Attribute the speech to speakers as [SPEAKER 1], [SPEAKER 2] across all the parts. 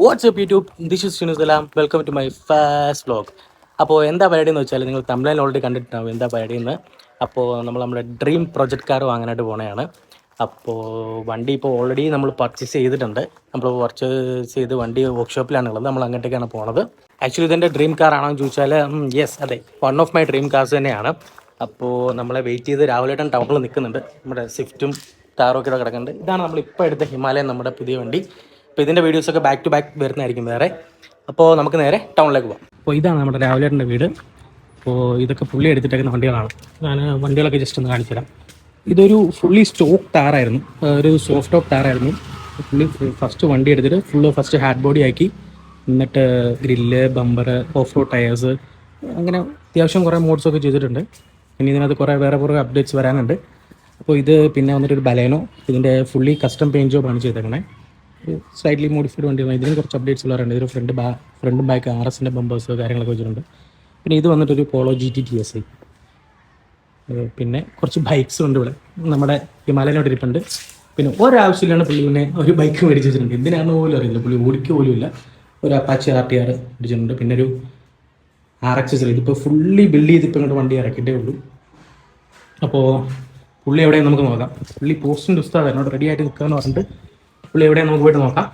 [SPEAKER 1] WhatsApp YouTube, this is Shinusalam. Welcome to my first vlog. അപ്പോൾ എന്താ പരിപാടി എന്ന് വെച്ചാൽ നിങ്ങൾ തമിഴിൽ ഓൾറെഡി കണ്ടിട്ടുണ്ടാവും എന്താ പരിപാടി എന്ന്. അപ്പോൾ നമ്മുടെ ഡ്രീം പ്രൊജക്റ്റ് കാർ വാങ്ങാനായിട്ട് പോണതാണ്. അപ്പോൾ വണ്ടി ഇപ്പോൾ ഓൾറെഡി നമ്മൾ പർച്ചേസ് ചെയ്തിട്ടുണ്ട്. നമ്മൾ പർച്ചേസ് ചെയ്ത് വണ്ടി വർക്ക്ഷോപ്പിലാണുള്ളത്. നമ്മൾ അങ്ങോട്ടേക്കാണ് പോണത്. ആക്ച്വലി ഇതെൻ്റെ ഡ്രീം കാർ ആണോ എന്ന് ചോദിച്ചാൽ യെസ്, അതെ, one of my dream cars തന്നെയാണ്. അപ്പോൾ നമ്മളെ വെയിറ്റ് ചെയ്ത് രാവിലെ ടൗണിൽ നിൽക്കുന്നുണ്ട്. നമ്മുടെ സ്വിഫ്റ്റും താറൊക്കെ കിടക്കുന്നുണ്ട്. ഇതാണ് നമ്മളിപ്പോൾ എടുത്ത ഹിമാലയൻ, നമ്മുടെ പുതിയ വണ്ടി. അപ്പോൾ ഇതിൻ്റെ വീഡിയോസൊക്കെ ബാക്ക് ടു ബാക്ക് വരുന്നതായിരിക്കും വേറെ. അപ്പോൾ നമുക്ക് നേരെ ടൗണിലേക്ക് പോകാം. അപ്പോൾ ഇതാണ് നമ്മുടെ രാവിലേട്ടൻ്റെ വീട്. അപ്പോൾ ഇതൊക്കെ പുള്ളി എടുത്തിട്ടേക്കുന്ന വണ്ടികളാണ്. ഞാൻ വണ്ടികളൊക്കെ ജസ്റ്റ് ഒന്ന് കാണിച്ചു തരാം. ഇതൊരു ഫുള്ളി സ്റ്റോക്ക് താറായിരുന്നു, ഒരു സോഫ്റ്റ് ടോപ്പ് താറായിരുന്നു. പുള്ളി ഫസ്റ്റ് വണ്ടി എടുത്തിട്ട് ഫസ്റ്റ് ഹാഡ് ബോഡി ആക്കി, എന്നിട്ട് grill, bumper, off road tyres, അങ്ങനെ അത്യാവശ്യം കുറേ മോഡ്സൊക്കെ ചെയ്തിട്ടുണ്ട്. ഇനി ഇതിനകത്ത് വേറെ കുറേ അപ്ഡേറ്റ്സ് വരാനുണ്ട്. അപ്പോൾ ഇത് പിന്നെ വന്നിട്ടൊരു ബലേനോ, ഇതിൻ്റെ ഫുള്ളി കസ്റ്റം പെയിൻറ്റ് ജോബാണ് ചെയ്തേക്കണേ. സ്ലൈറ്റ്ലി മോഡിഫൈഡ് വണ്ടിയാണ്. ഇതിന് കുറച്ച് അപ്ഡേറ്റ്സ് ഉള്ളവരുണ്ട്. ഇതിന് ഫ്രണ്ടും ബാക്ക് RSൻ്റെ ബമ്പേഴ്സ് കാര്യങ്ങളൊക്കെ വെച്ചിട്ടുണ്ട്. പിന്നെ ഇത് വന്നിട്ടൊരു പോളോ GT TSI. പിന്നെ കുറച്ച് ബൈക്സ് ഉണ്ട് ഇവിടെ. നമ്മുടെ ഹിമാലയനോട് ഇരിപ്പുണ്ട്. പിന്നെ ഒരാവശ്യമില്ലാണ് പുള്ളി പിന്നെ ഒരു ബൈക്ക് മേടിച്ച് വെച്ചിട്ടുണ്ട്. എന്തിനാണെന്ന് പോലും അറിയില്ല, പുള്ളി ഓടിക്കുക പോലും ഇല്ല. ഒരു അപ്പാച്ചി RTR മേടിച്ചിട്ടുണ്ട്. പിന്നെ ഒരു RX. ഇതിപ്പോൾ ഫുള്ളി ബിൽഡ് ചെയ്ത് ഇപ്പോൾ ഇങ്ങോട്ട് വണ്ടി ഇറക്കിയിട്ടേ ഉള്ളൂ. അപ്പോൾ പുള്ളി എവിടെയും നമുക്ക് നോക്കാം. പുള്ളി പോസ്റ്റിൻ്റെ ഉസ്താദ് എന്നോട് റെഡി ആയിട്ട് നിൽക്കാമെന്ന് പറഞ്ഞിട്ട് പുള്ളി എവിടെയാണ് നമുക്ക് പോയിട്ട് നോക്കാം.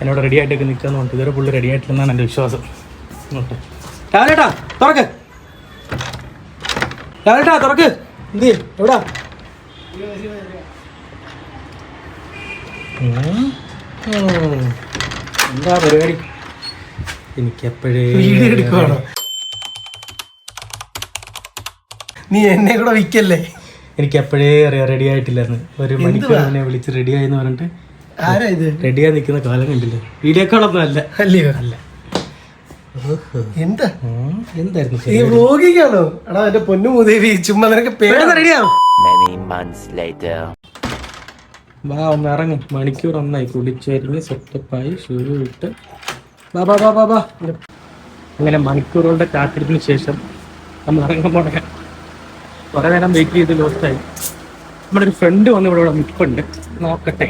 [SPEAKER 1] എന്നോട് റെഡി ആയിട്ടൊക്കെ നിൽക്കാമെന്ന് പറഞ്ഞിട്ട് ഇതുവരെ പുള്ളി റെഡി ആയിട്ടില്ലെന്നാണ് എൻ്റെ വിശ്വാസം. നോട്ടെ, രാവിലേട്ടാ തുറക്ക്, രാവിലേട്ടാ തുറക്ക്. എന്ത് എവിടാ? എന്താ പരിപാടി? എനിക്കെപ്പോഴേ എടുക്കുവാണോ
[SPEAKER 2] നീ എന്നെ കൂടെ വിൽക്കല്ലേ?
[SPEAKER 1] എനിക്ക് എപ്പോഴേ അറിയാം റെഡി ആയിട്ടില്ലെന്ന്. ഒരു മണിക്കൂർ എന്നെ വിളിച്ച് റെഡി ആയെന്ന് പറഞ്ഞിട്ട്
[SPEAKER 2] ആരാ ഇത്
[SPEAKER 1] റെഡിയായി നിൽക്കുന്ന കാലം കണ്ടില്ലേ? വീഡിയോ കോളൊന്നും അല്ല.
[SPEAKER 2] അല്ലയോ?
[SPEAKER 1] അല്ല.
[SPEAKER 2] എന്തായിരുന്നു എടാ എന്റെ പൊന്നു മുതേവി, ചുമ്മാ നിനക്ക് റെഡിയാവും.
[SPEAKER 1] വാ, ഒന്ന് ഇറങ്ങും. മണിക്കൂർ ഒന്നായി കുളിച്ചരിഞ്ഞ് സെറ്റപ്പായി ഷൂ ഇട്ട് ബാ. അങ്ങനെ മണിക്കൂറുകളുടെ കാത്തിരിപ്പിന് ശേഷം നമ്മൾ ഇറങ്ങുമ്പോൾ കുറേ നേരം വെയിറ്റ് ചെയ്ത് ലോസ്റ്റായി. നമ്മുടെ ഒരു ഫ്രണ്ട് വന്ന് ഇവിടെ നിൽപ്പുണ്ട്, നോക്കട്ടെ.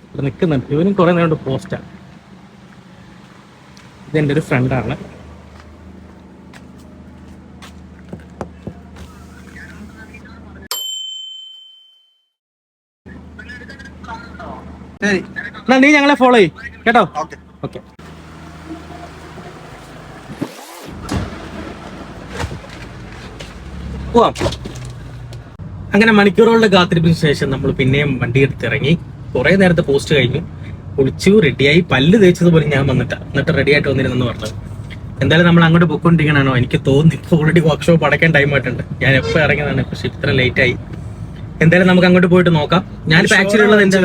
[SPEAKER 1] ഇവിടെ നിൽക്കുന്നുണ്ട്. ഇവനും കുറേ നേരം കൊണ്ട് പോസ്റ്റാണ്. ഇതെൻ്റെ ഒരു ഫ്രണ്ടാണ്. എന്നാ നീ ഞങ്ങളെ ഫോളോ ചെയ്യ് കേട്ടോ. ഓക്കെ. പോവാം. അങ്ങനെ മണിക്കൂറുകളുടെ കാത്തിരിപ്പിന് ശേഷം നമ്മൾ പിന്നെയും വണ്ടി എടുത്തിറങ്ങി. കുറേ നേരത്തെ പോസ്റ്റ് കഴിഞ്ഞു, കുളിച്ചു, റെഡിയായി, പല്ല് തേച്ചതുപോലെ ഞാൻ എന്നിട്ട് റെഡി ആയിട്ട് വന്നിരുന്നെന്ന് പറഞ്ഞത്. എന്തായാലും നമ്മൾ അങ്ങോട്ട് പോയിക്കൊണ്ടിരിക്കണോ എനിക്ക് തോന്നി. ഇപ്പോൾ ഓൾറെഡി വർക്ക്ഷോപ്പ് അടയ്ക്കാൻ ടൈം ആയിട്ടുണ്ട്. ഞാൻ എപ്പോൾ ഇറങ്ങിയതാണ്, പക്ഷെ ഇത്ര ലേറ്റ് ആയി. എന്തായാലും നമുക്ക് അങ്ങോട്ട് പോയിട്ട് നോക്കാം. ഞാനിപ്പോൾ ആക്ച്വലി ഉള്ളത് എൻ്റെ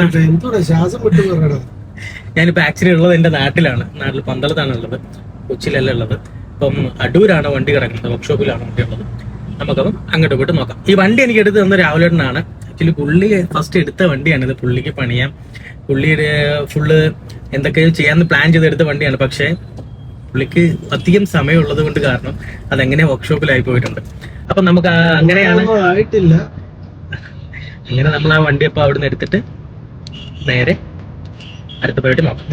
[SPEAKER 1] എൻ്റെ നാട്ടിലാണ്. നാട്ടിൽ പന്തളത്താണ് ഉള്ളത്, കൊച്ചിയിലല്ല ഉള്ളത്. ഇപ്പം അടൂരാണ് വണ്ടി കിടക്കുന്നത്, വർക്ക്ഷോപ്പിലാണ് വണ്ടി ഉള്ളത്. നമുക്കപ്പം അങ്ങോട്ട് പോയിട്ട് നോക്കാം. ഈ വണ്ടി എനിക്ക് എടുത്ത് തന്ന രാവിലേട്ടനാണ്. ആക്ച്വലി പുള്ളി ഫസ്റ്റ് എടുത്ത വണ്ടിയാണിത്. പുള്ളിക്ക് പണിയാം, പുള്ളിയുടെ ഫുള്ള് എന്തൊക്കെയോ ചെയ്യാമെന്ന് പ്ലാൻ ചെയ്തെടുത്ത വണ്ടിയാണ്. പക്ഷേ പുള്ളിക്ക് അധികം സമയമുള്ളത് കൊണ്ട് കാരണം അതെങ്ങനെ വർക്ക്ഷോപ്പിലായി പോയിട്ടുണ്ട്. അപ്പം നമുക്ക് അങ്ങനെയാണ്
[SPEAKER 2] ആയിട്ടില്ല.
[SPEAKER 1] അങ്ങനെ നമ്മൾ ആ വണ്ടി അപ്പോൾ അവിടെ നിന്ന് എടുത്തിട്ട് നേരെ അടുത്ത പോയിട്ട് നോക്കാം.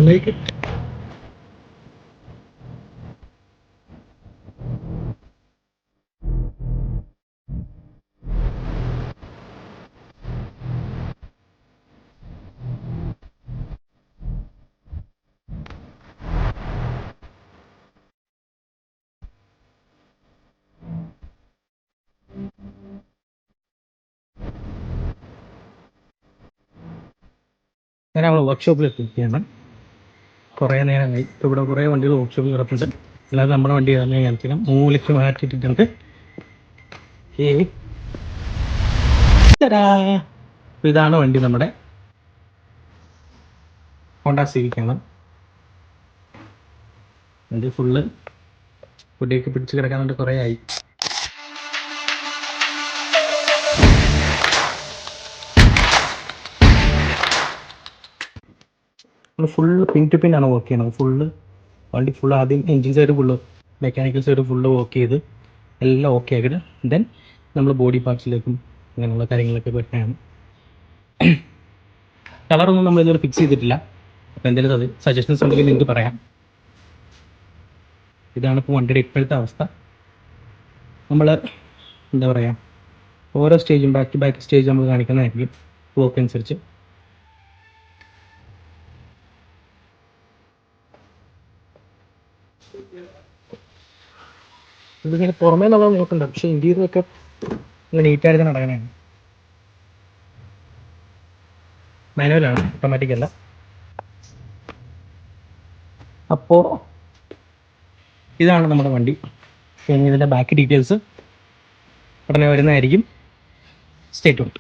[SPEAKER 1] ഞാൻ നമ്മൾ വർക്ക്ഷോപ്പിൽ എത്തിക്കുകയാണ്. കുറേ നേരമായി. ഇപ്പോൾ ഇവിടെ കുറേ വണ്ടികൾ വർക്ക്ഷോപ്പിൽ കിടപ്പുണ്ട്. അല്ലാതെ നമ്മുടെ വണ്ടി തന്നെ കാണിക്കണം. മൂലയ്ക്ക് മാറ്റിയിട്ടിട്ടുണ്ട്. ഇതാണ് വണ്ടി, നമ്മുടെ ഹോണ്ട സിവിക്കാണ്. വണ്ടി ഫുള്ള് പൊടിയൊക്കെ പിടിച്ച് കിടക്കാനുണ്ട്, കുറേ ആയി. ഫുള്ള് പിൻ ടു പിൻ ആണ് വർക്ക് ചെയ്യണത്. വണ്ടി ആദ്യം engine side mechanical side work ചെയ്ത് എല്ലാം ഓക്കെ ആക്കിയിട്ട് ദെൻ നമ്മൾ ബോഡി പാർട്സിലേക്കും അങ്ങനെയുള്ള കാര്യങ്ങളൊക്കെ വരുന്നതാണ്. കളറൊന്നും നമ്മൾ ഇതുവരെ ഫിക്സ് ചെയ്തിട്ടില്ല. അപ്പോൾ എന്തെങ്കിലും സജഷൻസ് ഉണ്ടെങ്കിൽ നിങ്ങൾക്ക് പറയാം. ഇതാണ് ഇപ്പോൾ വണ്ടിയുടെ ഇപ്പോഴത്തെ അവസ്ഥ. നമ്മൾ എന്താ പറയുക, ഓരോ സ്റ്റേജും ബാക്ക് സ്റ്റേജ് നമ്മൾ കാണിക്കുന്നതായിരിക്കും വർക്ക് അനുസരിച്ച്. ഇതിങ്ങനെ പുറമേ നമ്മൾ നോക്കണ്ട, പക്ഷേ ഇന്ത്യയിലൊക്കെ നല്ല നീറ്റായിട്ട് നടക്കണതാണ്. മാനുവലാണ്, ഓട്ടോമാറ്റിക് അല്ല. അപ്പോൾ ഇതാണ് നമ്മുടെ വണ്ടി. പിന്നെ ഇതിൻ്റെ ബാക്കി ഡീറ്റെയിൽസ് ഉടനെ വരുന്നതായിരിക്കും. Stay tuned.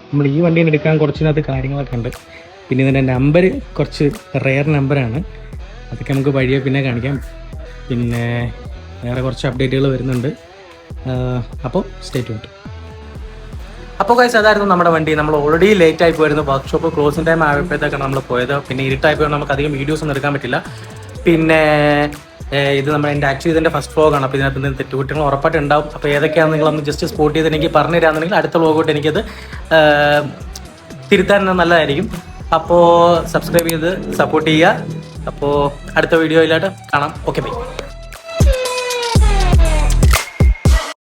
[SPEAKER 1] നമ്മൾ ഈ വണ്ടി എടുക്കാൻ കുറച്ചിനകത്ത് കാര്യങ്ങളൊക്കെ ഉണ്ട്. പിന്നെ ഇതിൻ്റെ നമ്പർ കുറച്ച് റെയർ നമ്പറാണ്. അതൊക്കെ നമുക്ക് വഴിയെ പിന്നെ കാണിക്കാം. പിന്നെ വേറെ കുറച്ച് അപ്ഡേറ്റുകൾ വരുന്നുണ്ട്. അപ്പോൾ സ്റ്റേ ട്യൂൺഡ്. അപ്പോൾ ഗൈസ്, അതായിരുന്നു നമ്മുടെ വണ്ടി. നമ്മൾ ഓൾറെഡി ലേറ്റ് ആയി പോയിരുന്നു. വർക്ക്ഷോപ്പ് ക്ലോസിംഗ് ടൈം ആയപ്പോഴത്തേക്കാണ് നമ്മൾ പോയത്. പിന്നെ ഇരുട്ടായി പോയത് നമുക്ക് അധികം വീഡിയോസ് ഒന്നും എടുക്കാൻ പറ്റില്ല. പിന്നെ ഇത് എൻ്റെ ആക്ച്വലി ഇതിൻ്റെ ഫസ്റ്റ് വ്ലോഗാണ്. അപ്പോൾ ഇതിനകത്ത് നിന്ന് തെറ്റുകുറ്റങ്ങൾ ഉറപ്പായിട്ട് ഉണ്ടാവും. അപ്പോൾ ഏതൊക്കെയാണെന്ന് നിങ്ങളൊന്ന് ജസ്റ്റ് സ്പോട്ട് ചെയ്ത് എനിക്ക് പറഞ്ഞു തരാമെന്നുണ്ടെങ്കിൽ അടുത്ത വ്ലോഗോട്ട് എനിക്കത് തിരുത്താൻ നല്ലതായിരിക്കും. അപ്പോൾ സബ്സ്ക്രൈബ് ചെയ്ത് സപ്പോർട്ട് ചെയ്യുക. അപ്പോൾ അടുത്ത വീഡിയോയിലായിട്ട് കാണാം. Okay, by.